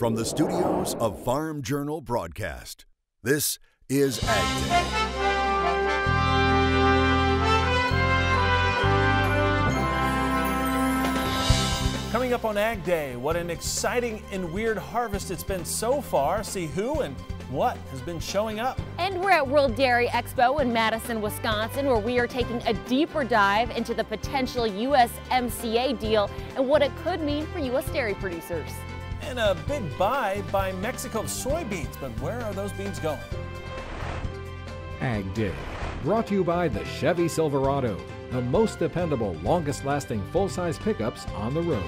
From the studios of Farm Journal Broadcast, this is AgDay. Coming up on Ag Day, what an exciting and weird harvest it's been so far. See who and what has been showing up. And we're at World Dairy Expo in Madison, Wisconsin, where we are taking a deeper dive into the potential USMCA deal and what it could mean for U.S. dairy producers. And a big buy by Mexico soybeans, but where are those beans going? Ag Day, brought to you by the Chevy Silverado, the most dependable, longest-lasting full-size pickups on the road.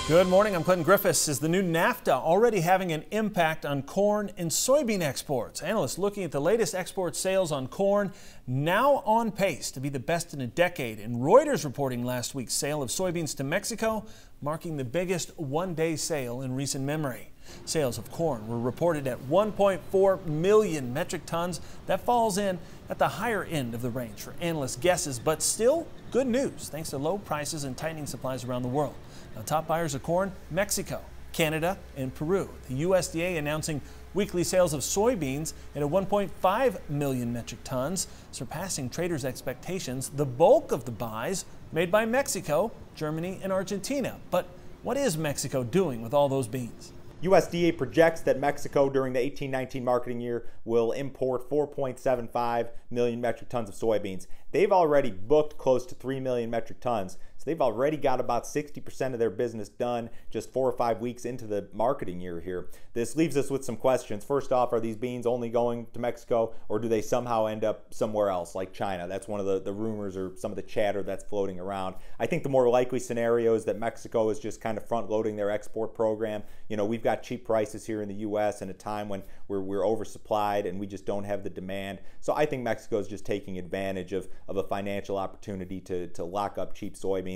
Good morning, I'm Clinton Griffiths. Is the new NAFTA already having an impact on corn and soybean exports? Analysts looking at the latest export sales on corn, now on pace to be the best in a decade. And Reuters reporting last week's sale of soybeans to Mexico, marking the biggest one-day sale in recent memory. Sales of corn were reported at 1.4 million metric tons. That falls in at the higher end of the range for analysts' guesses, but still good news thanks to low prices and tightening supplies around the world. Now, top buyers of corn, Mexico, Canada, and Peru. The USDA announcing weekly sales of soybeans at 1.5 million metric tons, surpassing traders' expectations. The bulk of the buys made by Mexico, Germany, and Argentina. But what is Mexico doing with all those beans? USDA projects that Mexico during the 18-19 marketing year will import 4.75 million metric tons of soybeans. They've already booked close to 3 million metric tons. So they've already got about 60% of their business done just 4 or 5 weeks into the marketing year here. This leaves us with some questions. First off, are these beans only going to Mexico, or do they somehow end up somewhere else like China? That's one of the rumors or some of the chatter that's floating around. I think the more likely scenario is that Mexico is just kind of front loading their export program. You know, we've got cheap prices here in the U.S. in a time when we're oversupplied and we just don't have the demand. So I think Mexico is just taking advantage of a financial opportunity to lock up cheap soybeans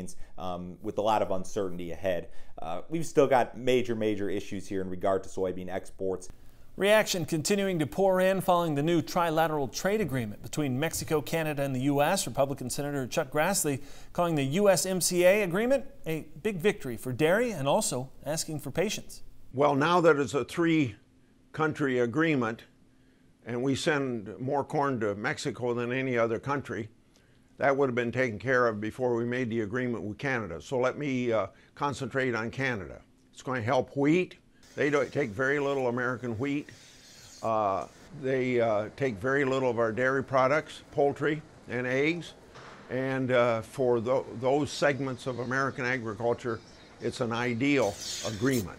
with a lot of uncertainty ahead. We've still got major issues here in regard to soybean exports. Reaction continuing to pour in following the new trilateral trade agreement between Mexico, Canada, and the U.S. Republican Senator Chuck Grassley calling the USMCA agreement a big victory for dairy and also asking for patience. Well, now that it's a three-country agreement and we send more corn to Mexico than any other country, that would have been taken care of before we made the agreement with Canada. So let me concentrate on Canada. It's going to help wheat. They take very little American wheat. They take very little of our dairy products, poultry and eggs. And for those segments of American agriculture, it's an ideal agreement.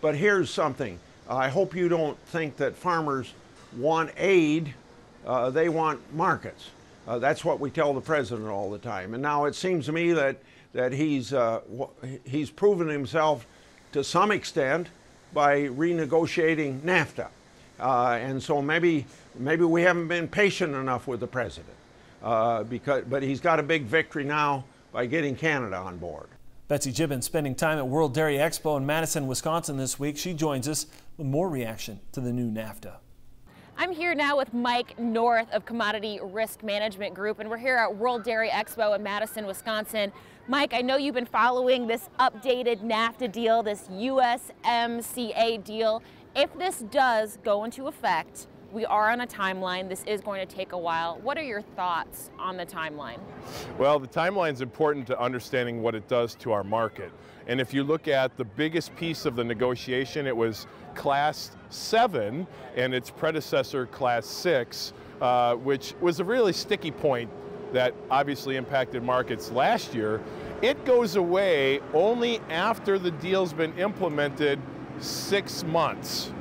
But here's something. I hope you don't think that farmers want aid, they want markets. That's what we tell the president all the time. And now it seems to me that he's proven himself to some extent by renegotiating NAFTA. And so maybe we haven't been patient enough with the president. But he's got a big victory now by getting Canada on board. Betsy Gibbons spending time at World Dairy Expo in Madison, Wisconsin this week. She joins us with more reaction to the new NAFTA. I'm here now with Mike North of Commodity Risk Management Group, and we're here at World Dairy Expo in Madison, Wisconsin. Mike, I know you've been following this updated NAFTA deal, this USMCA deal. If this does go into effect, we are on a timeline. This is going to take a while. What are your thoughts on the timeline? Well, the timeline is important to understanding what it does to our market. And if you look at the biggest piece of the negotiation, it was Class 7 and its predecessor Class 6, which was a really sticky point that obviously impacted markets last year. It goes away only after the deal's been implemented 6 months.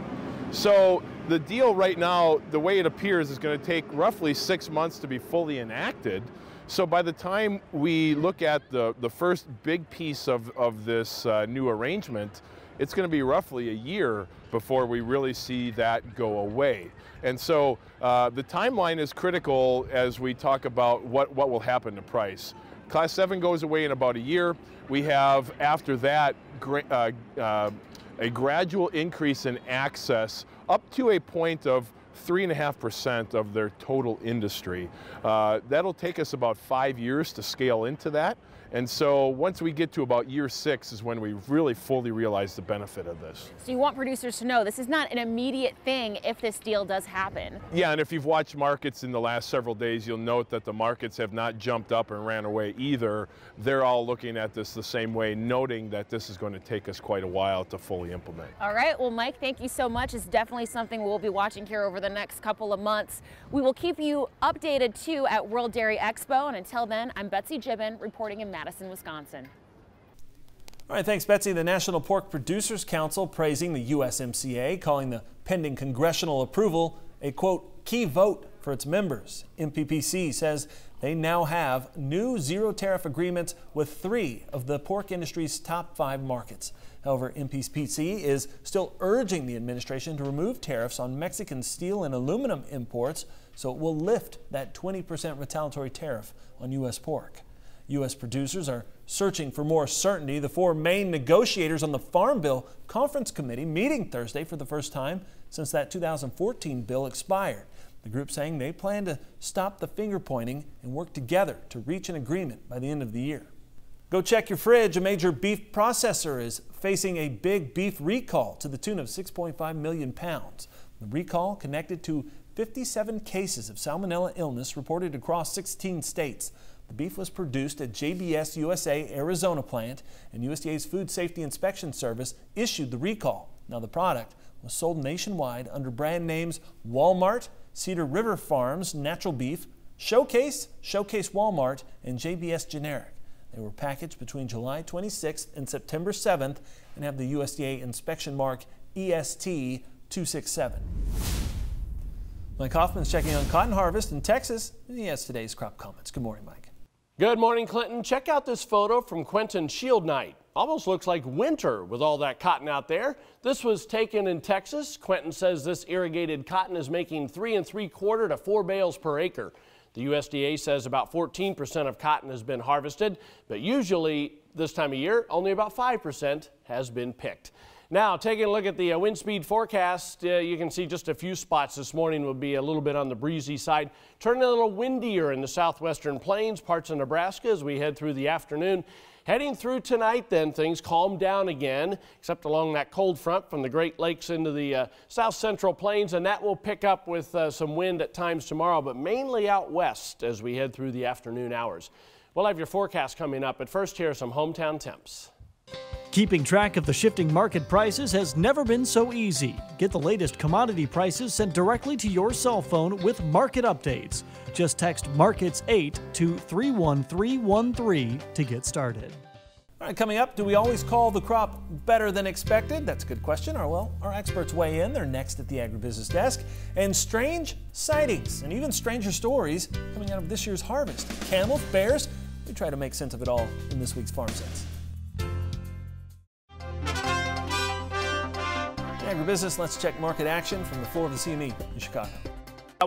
So the deal right now, the way it appears, is going to take roughly 6 months to be fully enacted. So by the time we look at the first big piece of this new arrangement, it's going to be roughly a year before we really see that go away. And so the timeline is critical as we talk about what will happen to price. Class 7 goes away in about a year. We have, after that, a gradual increase in access up to a point of 3.5% of their total industry. That'll take us about 5 years to scale into that. And so once we get to about year 6 is when we really fully realize the benefit of this. So you want producers to know this is not an immediate thing if this deal does happen. Yeah, and if you've watched markets in the last several days, you'll note that the markets have not jumped up and ran away either. They're all looking at this the same way, noting that this is going to take us quite a while to fully implement. All right, well, Mike, thank you so much. It's definitely something we'll be watching here over the next couple of months. We will keep you updated too at World Dairy Expo, and until then, I'm Betsy Gibbon reporting in Madison, Wisconsin. All right, thanks, Betsy. The National Pork Producers Council praising the USMCA, calling the pending congressional approval a, quote, key vote for its members. MPPC says they now have new zero tariff agreements with 3 of the pork industry's top 5 markets. However, MPPC is still urging the administration to remove tariffs on Mexican steel and aluminum imports so it will lift that 20% retaliatory tariff on U.S. pork. U.S. producers are searching for more certainty. The 4 main negotiators on the Farm Bill Conference Committee meeting Thursday for the first time since that 2014 bill expired. The group saying they plan to stop the finger pointing and work together to reach an agreement by the end of the year. Go check your fridge. A major beef processor is facing a big beef recall to the tune of 6.5 million pounds. The recall connected to 57 cases of salmonella illness reported across 16 states. The beef was produced at JBS USA Arizona plant, and USDA's Food Safety Inspection Service issued the recall. Now, the product was sold nationwide under brand names Walmart, Cedar River Farms Natural Beef, Showcase Walmart, and JBS Generic. They were packaged between July 26th and September 7th and have the USDA inspection mark EST 267. Mike Hoffman's checking on cotton harvest in Texas, and he has today's crop comments. Good morning, Mike. Good morning, Clinton. Check out this photo from Quentin Shield Night. Almost looks like winter with all that cotton out there. This was taken in Texas. Quentin says this irrigated cotton is making 3 3/4 to 4 bales per acre. The USDA says about 14% of cotton has been harvested, but usually this time of year, only about 5% has been picked. Now, taking a look at the wind speed forecast, you can see just a few spots this morning will be a little bit on the breezy side. Turning a little windier in the southwestern plains, parts of Nebraska as we head through the afternoon. Heading through tonight, then, things calm down again, except along that cold front from the Great Lakes into the south central plains, and that will pick up with some wind at times tomorrow, but mainly out west as we head through the afternoon hours. We'll have your forecast coming up, but first here are some hometown temps. Keeping track of the shifting market prices has never been so easy. Get the latest commodity prices sent directly to your cell phone with market updates. Just text MARKETS8 to 31313 to get started. All right, coming up, do we always call the crop better than expected? That's a good question. Our experts weigh in. They're next at the Agribusiness Desk. And strange sightings and even stranger stories coming out of this year's harvest. Camels, bears, we try to make sense of it all in this week's Farm Sense. Agribusiness, let's check market action from the floor of the CME in Chicago.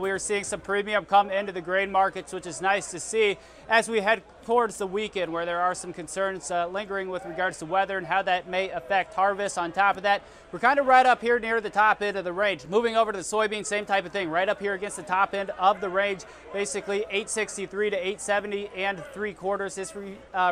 We are seeing some premium come into the grain markets, which is nice to see as we head towards the weekend, where there are some concerns lingering with regards to weather and how that may affect harvest. On top of that, we're kind of right up here near the top end of the range. Moving over to the soybean, same type of thing, right up here against the top end of the range, basically 863 to 870 and 3/4. This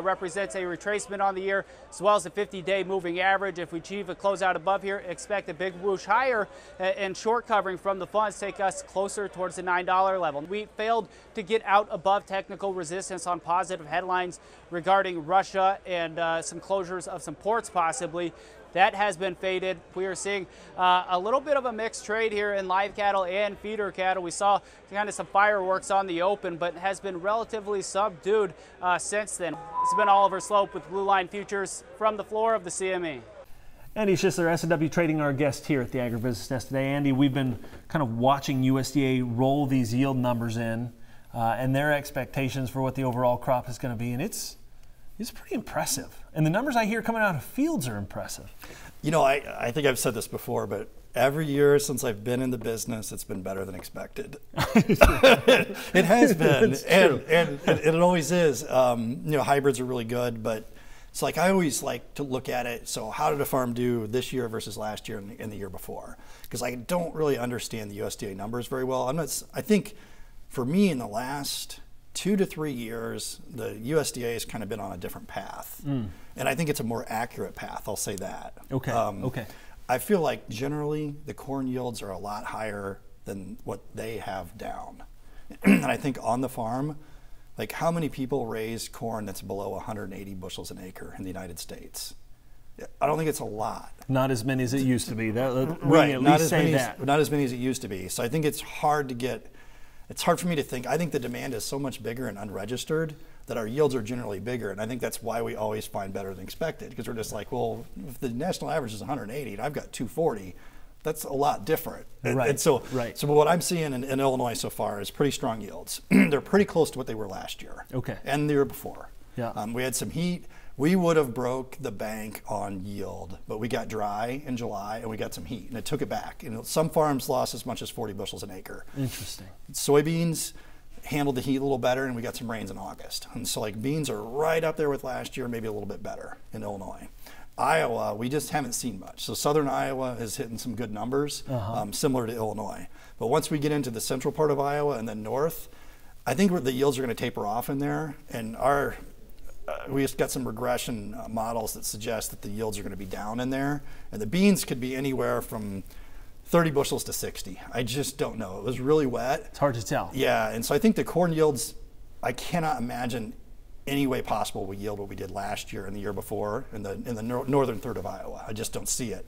represents a retracement on the year, as well as a 50-day moving average. If we achieve a closeout above here, expect a big whoosh higher, and short covering from the funds take us closer towards the $9 level. We failed to get out above technical resistance on positive headlines regarding Russia and some closures of some ports possibly. That has been faded. We are seeing a little bit of a mixed trade here in live cattle and feeder cattle. We saw kind of some fireworks on the open, but has been relatively subdued since then. It's been Oliver Slope with Blue Line Futures from the floor of the CME. Andy Schisler, S&W Trading, our guest here at the Agribusiness Desk today. Andy, we've been kind of watching USDA roll these yield numbers in and their expectations for what the overall crop is going to be, and it's pretty impressive. And the numbers I hear coming out of fields are impressive. You know, I think I've said this before, but every year since I've been in the business, it's been better than expected. It has been, and it always is. You know, hybrids are really good, but it's like I always like to look at it. So how did a farm do this year versus last year and the year before? Because I don't really understand the USDA numbers very well. I think for me in the last 2 to 3 years, the USDA has kind of been on a different path. And I think it's a more accurate path, I'll say that. Okay, okay. I feel like generally the corn yields are a lot higher than what they have down. And I think on the farm, like how many people raise corn that's below 180 bushels an acre in the United States? I don't think it's a lot. Not as many as it used to be. Right, not as many as it used to be. So I think it's hard for me to think. I think the demand is so much bigger and unregistered that our yields are generally bigger. And I think that's why we always find better than expected, because we're just like, well, if the national average is 180 and I've got 240, that's a lot different. Right. And so what I'm seeing in Illinois so far is pretty strong yields. They're pretty close to what they were last year. Okay. And the year before. Yeah. We had some heat. We would have broke the bank on yield, but we got dry in July and we got some heat and it took it back. And some farms lost as much as 40 bushels an acre. Interesting. Soybeans handled the heat a little better and we got some rains in August. And so like beans are right up there with last year, maybe a little bit better in Illinois. Iowa, we just haven't seen much. So southern Iowa is hitting some good numbers, similar to Illinois. But once we get into the central part of Iowa and then north, I think the yields are going to taper off in there. And we just got some regression models that suggest that the yields are going to be down in there. And the beans could be anywhere from 30 bushels to 60. I just don't know. It was really wet. It's hard to tell. Yeah, and so I think the corn yields, I cannot imagine any way possible we yield what we did last year and the year before in the northern third of Iowa. I just don't see it.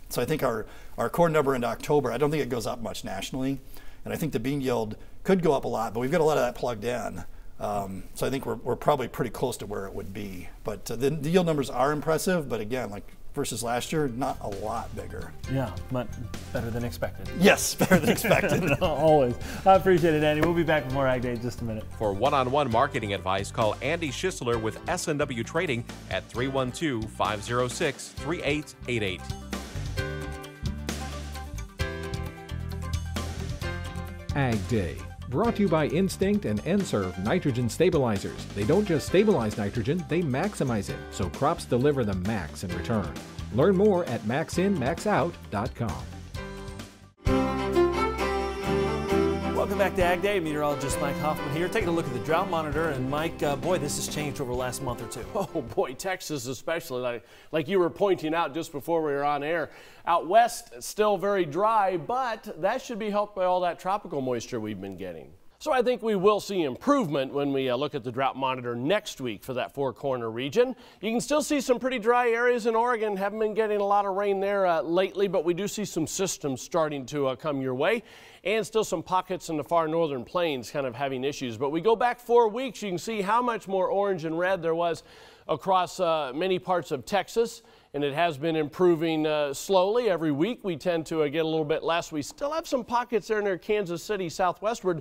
So I think our corn number in October, I don't think it goes up much nationally. And I think the bean yield could go up a lot, but we've got a lot of that plugged in. So I think we're probably pretty close to where it would be. But the yield numbers are impressive, but again, like versus last year, not a lot bigger. Yeah, but better than expected. Yes, better than expected. Always. I appreciate it, Andy. We'll be back with more Ag Day in just a minute. For one-on-one marketing advice, call Andy Schisler with S&W Trading at 312-506-3888. Ag Day, brought to you by Instinct and N-Serve nitrogen stabilizers. They don't just stabilize nitrogen, they maximize it, so crops deliver the max in return. Learn more at maxinmaxout.com. Welcome back to Ag Day. Meteorologist Mike Hoffman here. Taking a look at the drought monitor. And Mike, boy, this has changed over the last month or two. Oh boy, Texas especially, like you were pointing out just before we were on air. Out west, still very dry, but that should be helped by all that tropical moisture we've been getting. So I think we will see improvement when we look at the drought monitor next week for that Four Corner region. You can still see some pretty dry areas in Oregon. Haven't been getting a lot of rain there lately, but we do see some systems starting to come your way, and still some pockets in the far northern plains kind of having issues. But we go back 4 weeks, you can see how much more orange and red there was across many parts of Texas. And it has been improving slowly. Every week we tend to get a little bit less. We still have some pockets there near Kansas City southwestward.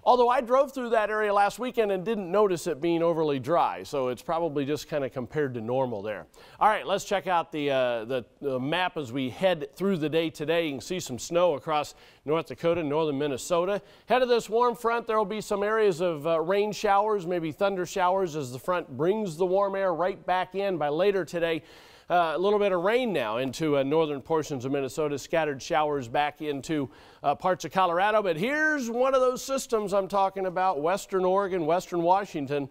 Although I drove through that area last weekend and didn't notice it being overly dry, so it's probably just kind of compared to normal there. All right, let's check out the map as we head through the day today. You can see some snow across North Dakota, northern Minnesota. Head of this warm front, there will be some areas of rain showers, maybe thunder showers as the front brings the warm air right back in by later today. A little bit of rain now into northern portions of Minnesota, scattered showers back into parts of Colorado. But here's one of those systems I'm talking about, western Oregon, western Washington,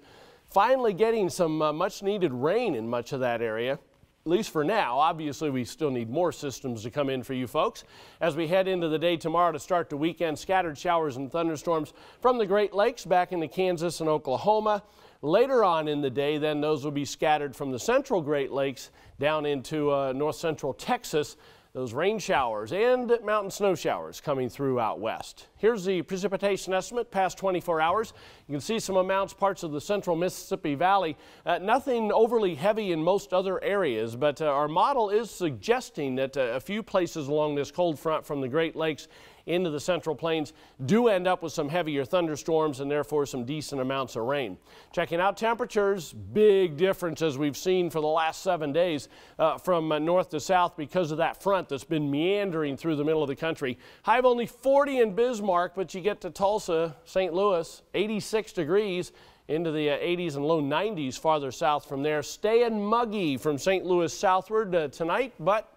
finally getting some much needed rain in much of that area, at least for now. Obviously, we still need more systems to come in for you folks. As we head into the day tomorrow to start the weekend, scattered showers and thunderstorms from the Great Lakes back into Kansas and Oklahoma. Later on in the day, then, those will be scattered from the central Great Lakes down into north central Texas. Those rain showers and mountain snow showers coming through out west. Here's the precipitation estimate past 24 hours. You can see some amounts, parts of the central Mississippi Valley. Nothing overly heavy in most other areas, but our model is suggesting that a few places along this cold front from the Great Lakes into the central plains do end up with some heavier thunderstorms and therefore some decent amounts of rain. Checking out temperatures, big difference as we've seen for the last 7 days from north to south because of that front that's been meandering through the middle of the country. High of only 40 in Bismarck, but you get to Tulsa, St. Louis, 86 degrees. Into the 80s and low 90s farther south from there. Staying muggy from St. Louis southward tonight, but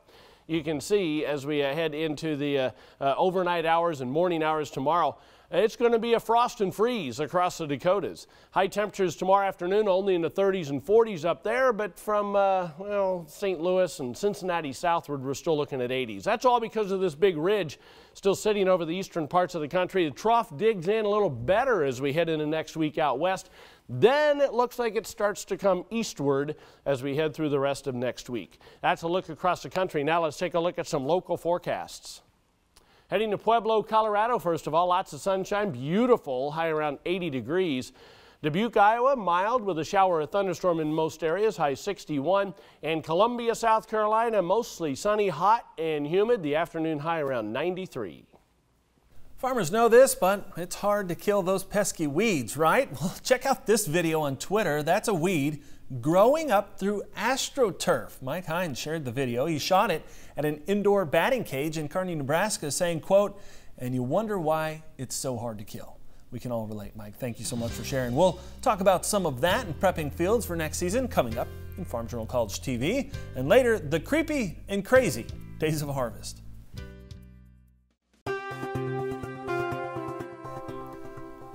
you can see as we head into the overnight hours and morning hours tomorrow, It's going to be a frost and freeze across the Dakotas. High temperatures tomorrow afternoon only in the 30s and 40s up there, but from, well, St. Louis and Cincinnati southward, we're still looking at 80s. That's all because of this big ridge still sitting over the eastern parts of the country. The trough digs in a little better as we head into next week out west. Then it looks like it starts to come eastward as we head through the rest of next week. That's a look across the country. Now let's take a look at some local forecasts. Heading to Pueblo, Colorado, first of all, lots of sunshine, beautiful, high around 80 degrees. Dubuque, Iowa, mild with a shower or thunderstorm in most areas, high 61. And Columbia, South Carolina, mostly sunny, hot and humid, the afternoon high around 93. Farmers know this, but it's hard to kill those pesky weeds, right? Well, check out this video on Twitter. That's a weed growing up through AstroTurf. Mike Hines shared the video. He shot it at an indoor batting cage in Kearney, Nebraska, saying, quote, "And you wonder why it's so hard to kill." We can all relate, Mike. Thank you so much for sharing. We'll talk about some of that and prepping fields for next season coming up in Farm Journal College TV. And later, the creepy and crazy days of harvest.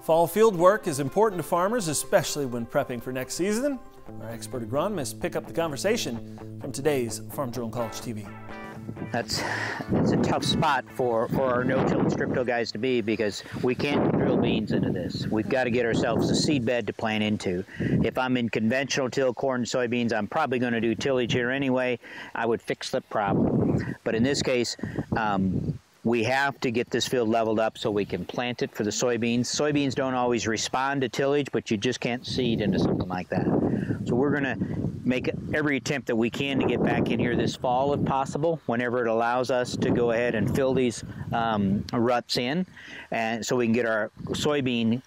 Fall field work is important to farmers, especially when prepping for next season. Our expert agronomists pick up the conversation from today's Farm Journal College TV. It's a tough spot for our no-till and strip-till guys to be, because we can't drill beans into this. We've got to get ourselves a seed bed to plant into. If I'm in conventional till, corn and soybeans, I'm probably going to do tillage here anyway. I would fix the problem. But in this case, we have to get this field leveled up so we can plant it for the soybeans. Soybeans don't always respond to tillage, but you just can't seed into something like that. So we're going to make every attempt that we can to get back in here this fall if possible, whenever it allows us to go ahead and fill these ruts in, and so we can get our soybean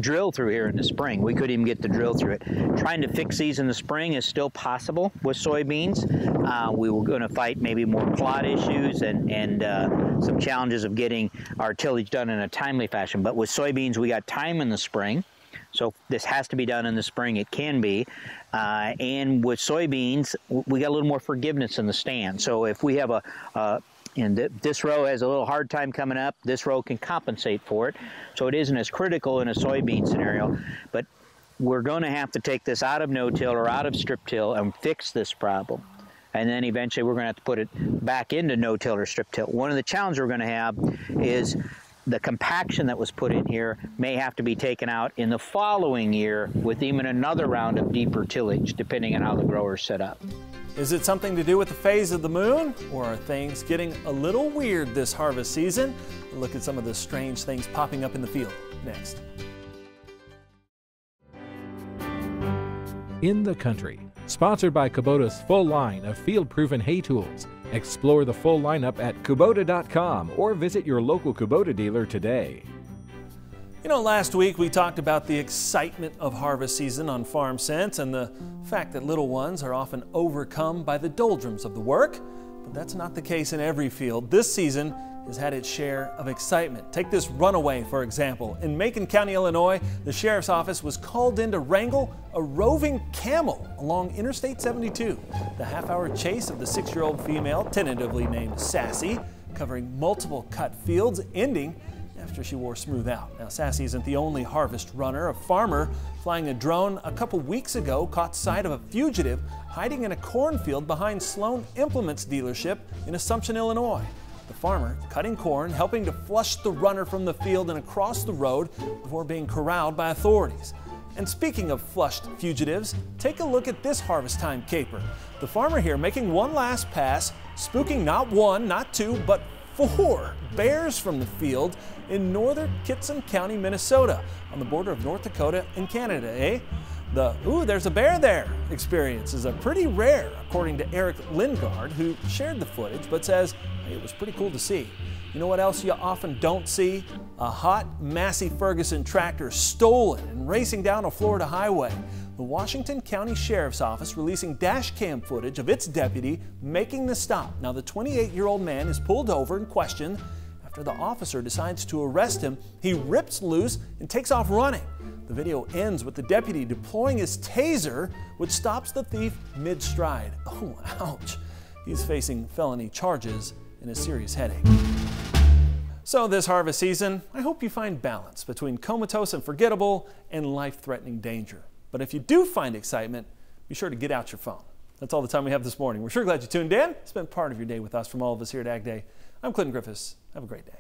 drill through here in the spring. We could even get the drill through it. Trying to fix these in the spring is still possible with soybeans. We were going to fight maybe more clod issues and some challenges of getting our tillage done in a timely fashion. But with soybeans, we got time in the spring. So this has to be done in the spring. It can be. And with soybeans, we got a little more forgiveness in the stand. So if we have and this row has a little hard time coming up, this row can compensate for it. So it isn't as critical in a soybean scenario, but we're going to have to take this out of no-till or out of strip-till and fix this problem. And then eventually we're going to have to put it back into no-till or strip-till. One of the challenges we're going to have is the compaction that was put in here may have to be taken out in the following year with even another round of deeper tillage, depending on how the grower's set up. Is it something to do with the phase of the moon, or are things getting a little weird this harvest season? We'll look at some of the strange things popping up in the field next. In the Country, sponsored by Kubota's full line of field-proven hay tools. Explore the full lineup at Kubota.com or visit your local Kubota dealer today. You know, last week we talked about the excitement of harvest season on Farm Sense and the fact that little ones are often overcome by the doldrums of the work. But that's not the case in every field. This season has had its share of excitement. Take this runaway, for example. In Macon County, Illinois, the sheriff's office was called in to wrangle a roving camel along Interstate 72. The half-hour chase of the 6-year-old female, tentatively named Sassy, covering multiple cut fields, ending after she wore smooth out. Now, Sassy isn't the only harvest runner. A farmer flying a drone a couple weeks ago caught sight of a fugitive hiding in a cornfield behind Sloan Implements dealership in Assumption, Illinois. The farmer cutting corn, helping to flush the runner from the field and across the road before being corralled by authorities. And speaking of flushed fugitives, take a look at this harvest time caper. The farmer here making one last pass, spooking not one, not two, but 4 bears from the field in northern Kitson County, Minnesota, on the border of North Dakota and Canada, eh? The "ooh, there's a bear there" experience is a pretty rare, according to Eric Lingard, who shared the footage, but says hey, it was pretty cool to see. You know what else you often don't see? A hot Massey Ferguson tractor stolen and racing down a Florida highway. The Washington County Sheriff's Office releasing dash cam footage of its deputy making the stop. Now, the 28-year-old man is pulled over and questioned. After the officer decides to arrest him, he rips loose and takes off running. The video ends with the deputy deploying his taser, which stops the thief mid-stride. Oh, ouch. He's facing felony charges and a serious headache. So this harvest season, I hope you find balance between comatose and forgettable and life-threatening danger. But if you do find excitement, be sure to get out your phone. That's all the time we have this morning. We're sure glad you tuned in. Spent part of your day with us. From all of us here at AgDay, I'm Clinton Griffiths. Have a great day.